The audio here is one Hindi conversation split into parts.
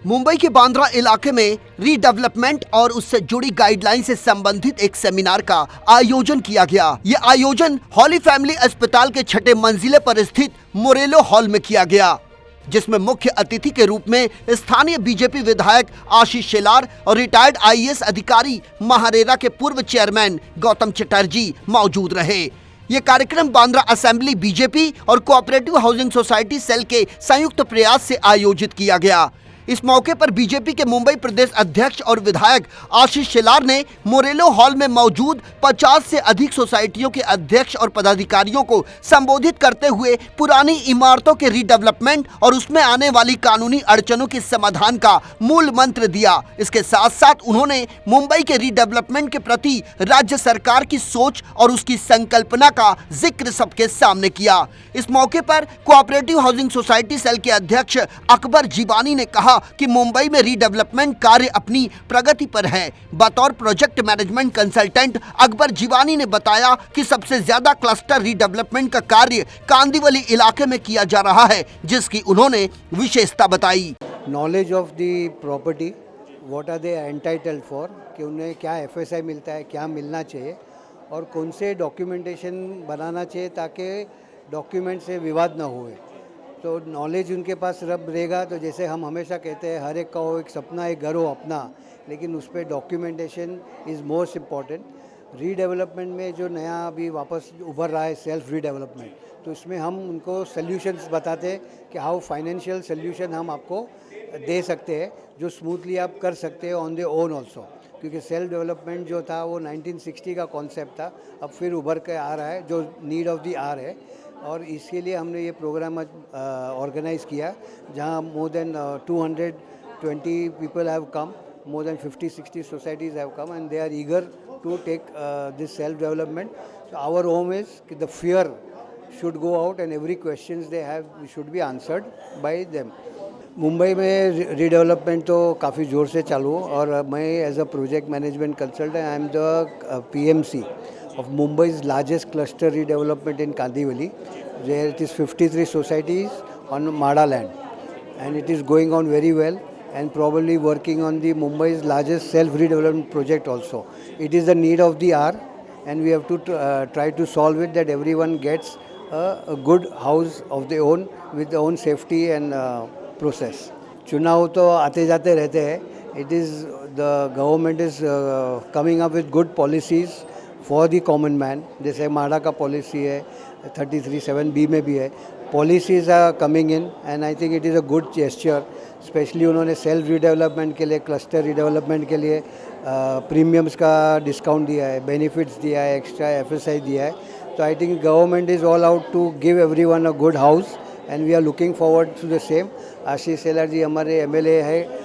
मुंबई के बांद्रा इलाके में रीडेवलपमेंट और उससे जुड़ी गाइडलाइन से संबंधित एक सेमिनार का आयोजन किया गया। ये आयोजन हॉली फैमिली अस्पताल के 6ठे मंजिले पर स्थित मोरेलो हॉल में किया गया, जिसमें मुख्य अतिथि के रूप में स्थानीय बीजेपी विधायक आशीष शेलार और रिटायर्ड आईएएस अधिकारी महारेरा के पूर्व चेयरमैन गौतम चटर्जी मौजूद रहे। ये कार्यक्रम बांद्रा असेंबली बीजेपी और कोऑपरेटिव हाउसिंग सोसाइटी सेल के संयुक्त प्रयास से आयोजित किया गया। इस मौके पर बीजेपी के मुंबई प्रदेश अध्यक्ष और विधायक आशीष शेलार ने मोरेलो हॉल में मौजूद 50 से अधिक सोसाइटियों के अध्यक्ष और पदाधिकारियों को संबोधित करते हुए पुरानी इमारतों के रीडेवलपमेंट और उसमें आने वाली कानूनी अड़चनों के समाधान का मूल मंत्र दिया। इसके साथ साथ उन्होंने मुंबई के रीडेवलपमेंट के प्रति राज्य सरकार की सोच और उसकी संकल्पना का जिक्र सबके सामने किया। इस मौके पर कोऑपरेटिव हाउसिंग सोसाइटी सेल के अध्यक्ष अकबर जीवानी ने कहा कि मुंबई में रीडेवलपमेंट कार्य अपनी प्रगति पर है। बतौर project management consultant Akbar Jiwani ने बताया कि सबसे ज्यादा क्लस्टर रीडेवलपमेंट का कार्य कांदिवली इलाके में किया जा रहा है, जिसकी उन्होंने विशेषता बताई। Knowledge of the property, what are they entitled for, कि उन्हें क्या एफएसआई मिलता है, क्या मिलना चाहिए और कौन से डॉक्यूमेंटेशन बनाना चाहिए ताकि डॉक्यूमेंट से विवाद ना हुए। तो नॉलेज उनके पास रब रहेगा तो जैसे हम हमेशा कहते हैं हर एक का हो एक सपना, एक घर हो अपना, लेकिन उस पर documentation is most important. Redevelopment में जो नया अभी वापस उभर रहा है सेल्फ रीडेवलपमेंट, तो उसमें हम उनको सोल्यूशंस बताते हैं कि हाउ फाइनेंशियल सोल्यूशन हम आपको दे सकते हैं जो स्मूथली आप कर सकते हैं ऑन द ओन ऑल्सो, क्योंकि सेल्फ डेवलपमेंट जो था वो 1960 का कॉन्सेप्ट था, अब फिर उभर के आ रहा है जो नीड ऑफ द आवर है। और इसके लिए हमने ये प्रोग्राम ऑर्गेनाइज़ किया जहाँ more than 220 people have come, more than 50-60 societies have come and they are eager to take this self development. So our home is कि the fear should go out and every questions they have should be answered by them. Mumbai में रीडेवलपमेंट तो काफ़ी ज़ोर से चालू हो और मैं as a project management consultant I am the PMC of Mumbai's largest cluster redevelopment in Kandivali, where it is 53 societies on Mada land, and it is going on very well and probably working on the Mumbai's largest self-redevelopment project also. It is the need of the hour and we have to try to solve it that everyone gets a good house of their own with their own safety and process. चुनाव तो आते जाते रहते हैं. It is the government is coming up with good policies for the common man, जैसे माडा का पॉलिसी है 33(7)B में भी है, policies are coming in and I think it is a good gesture. Especially उन्होंने सेल्फ रीडेवलपमेंट के लिए, क्लस्टर रीडेवलपमेंट के लिए प्रीमियम्स का डिस्काउंट दिया है, बेनिफिट्स दिया है, एक्स्ट्रा FSI दिया है। तो I think government is all out to give everyone a good house and we are looking forward to the same. Ashish Shelar ji हमारे MLA है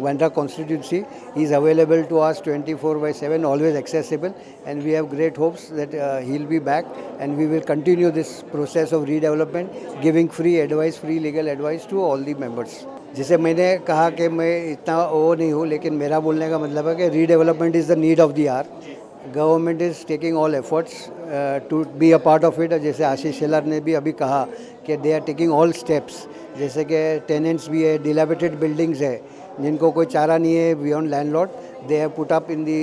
Bandra constituency. He is available to us 24/7, always accessible, and we have great hopes that he will be back and we will continue this process of redevelopment, giving free advice, free legal advice to all the members. जैसे मैंने कहा कि मैं इतना वो नहीं हूँ, लेकिन मेरा बोलने का मतलब है कि redevelopment is the need of the hour. Government is taking all efforts to be a part of it. जैसे आशीष शेलार ने भी अभी कहा कि they are taking all steps, जैसे कि टेनेंट्स भी है, डिलेबरेटेड बिल्डिंग्स है जिनको कोई चारा नहीं है beyond landlord, they have put up in the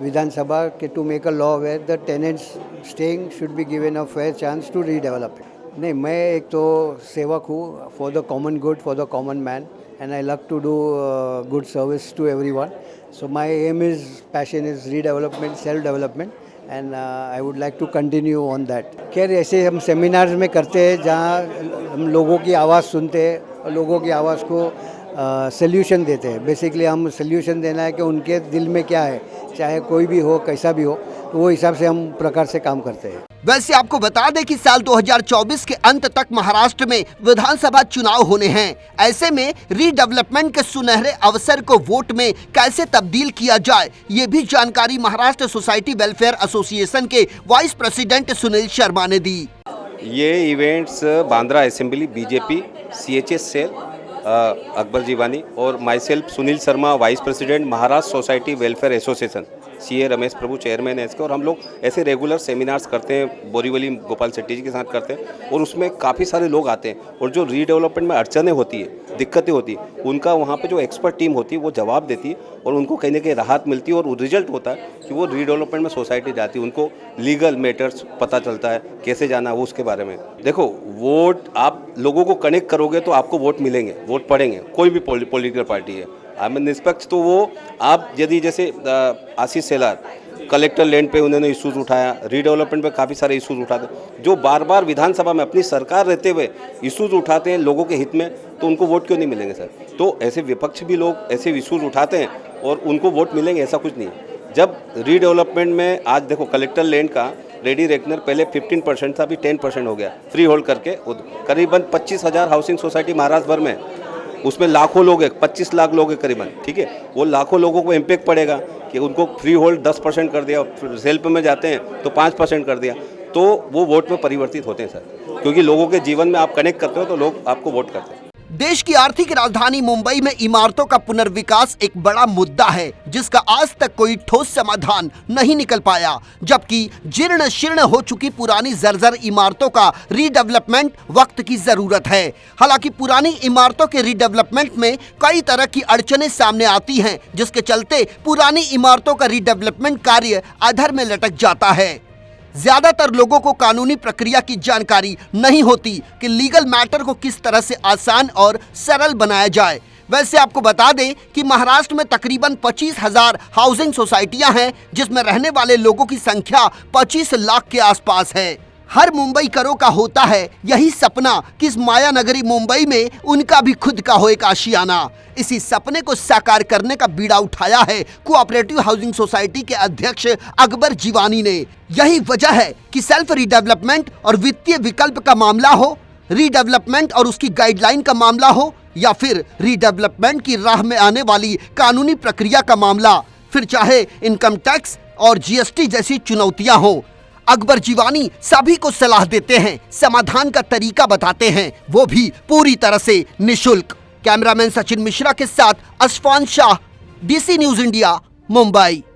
Vidhansabha के to make a law where the tenants staying should be given a fair chance to redevelop it. नहीं, मैं एक तो सेवक हूँ for the common good, for the common man, and I love to do good service to everyone. So my aim is, passion is redevelopment, self-development, and I would like to continue on that. खैर ऐसे हम सेमिनार्स में करते हैं जहाँ हम लोगों की आवाज़ सुनते हैं और लोगों की आवाज़ को सल्यूशन देते हैं। बेसिकली हम सल्यूशन देना है कि उनके दिल में क्या है, चाहे कोई भी हो, कैसा भी हो, तो वो हिसाब से हम प्रकार से काम करते हैं। वैसे आपको बता दें कि साल 2024 के अंत तक महाराष्ट्र में विधानसभा चुनाव होने हैं। ऐसे में रीडेवलपमेंट के सुनहरे अवसर को वोट में कैसे तब्दील किया जाए, ये भी जानकारी महाराष्ट्र सोसाइटी वेलफेयर एसोसिएशन के वाइस प्रेसिडेंट सुनील शर्मा ने दी। ये events Bandra assembly BJP CHS cell Akbar Jiwani और myself Sunil Sharma vice president Maharashtra society welfare association CA Ramesh Prabhu chairman है इसके, और हम लोग ऐसे रेगुलर सेमिनार्स करते हैं, बोरीवली गोपाल शेट्टी जी के साथ करते हैं, और उसमें काफ़ी सारे लोग आते हैं और जो रीडेवलपमेंट में अड़चनें होती है, दिक्कतें होती है, उनका वहाँ पे जो एक्सपर्ट टीम होती है वो जवाब देती है और उनको कहीं ना कहीं राहत मिलती है, और रिजल्ट होता है कि वो रीडेवलपमेंट में सोसाइटी जाती है, उनको लीगल मैटर्स पता चलता है, कैसे जाना वो उसके बारे में। देखो, वोट आप लोगों को कनेक्ट करोगे तो आपको वोट मिलेंगे, वोट पड़ेंगे, कोई भी पॉलिटिकल पार्टी है। हमें निष्पक्ष तो वो आप यदि जैसे आशीष सेलार कलेक्टर लैंड पे उन्होंने इश्यूज उठाया, रीडेवलपमेंट पे काफ़ी सारे इश्यूज उठाते, जो बार बार विधानसभा में अपनी सरकार रहते हुए इश्यूज उठाते हैं लोगों के हित में, तो उनको वोट क्यों नहीं मिलेंगे सर? तो ऐसे विपक्ष भी लोग ऐसे इश्यूज उठाते हैं और उनको वोट मिलेंगे, ऐसा कुछ नहीं है। जब रीडेवलपमेंट में आज देखो कलेक्टर लैंड का रेडी रेकनर पहले 15% था, अभी 10% हो गया, फ्री होल्ड करके करीबन 25,000 हाउसिंग सोसाइटी महाराष्ट्र भर में, उसमें लाखों लोग हैं, 25 लाख लोग हैं करीबन, ठीक है। वो लाखों लोगों को इम्पैक्ट पड़ेगा कि उनको फ्री होल्ड 10% कर दिया, सेल्फ में जाते हैं तो 5% कर दिया, तो वो वोट में परिवर्तित होते हैं सर, क्योंकि लोगों के जीवन में आप कनेक्ट करते हो तो लोग आपको वोट करते हैं। देश की आर्थिक राजधानी मुंबई में इमारतों का पुनर्विकास एक बड़ा मुद्दा है, जिसका आज तक कोई ठोस समाधान नहीं निकल पाया, जबकि जीर्ण शीर्ण हो चुकी पुरानी जर्जर इमारतों का रीडेवलपमेंट वक्त की जरूरत है। हालांकि पुरानी इमारतों के रीडेवलपमेंट में कई तरह की अड़चनें सामने आती हैं, जिसके चलते पुरानी इमारतों का रीडेवलपमेंट कार्य अधर में लटक जाता है। ज्यादातर लोगों को कानूनी प्रक्रिया की जानकारी नहीं होती कि लीगल मैटर को किस तरह से आसान और सरल बनाया जाए। वैसे आपको बता दें कि महाराष्ट्र में तकरीबन 25,000 हाउसिंग सोसाइटियां हैं, जिसमें रहने वाले लोगों की संख्या 25 लाख के आसपास है। हर मुंबईकरों का होता है यही सपना कि इस माया नगरी मुंबई में उनका भी खुद का हो एक आशियाना। इसी सपने को साकार करने का बीड़ा उठाया है कोऑपरेटिव हाउसिंग सोसाइटी के अध्यक्ष अकबर जीवानी ने। यही वजह है कि सेल्फ रीडेवलपमेंट और वित्तीय विकल्प का मामला हो, रीडेवलपमेंट और उसकी गाइडलाइन का मामला हो, या फिर रीडेवलपमेंट की राह में आने वाली कानूनी प्रक्रिया का मामला, फिर चाहे इनकम टैक्स और जीएसटी जैसी चुनौतियां हो, अकबर जीवानी सभी को सलाह देते हैं, समाधान का तरीका बताते हैं, वो भी पूरी तरह से निशुल्क। कैमरामैन सचिन मिश्रा के साथ Asfan Shah, DC news India, Mumbai.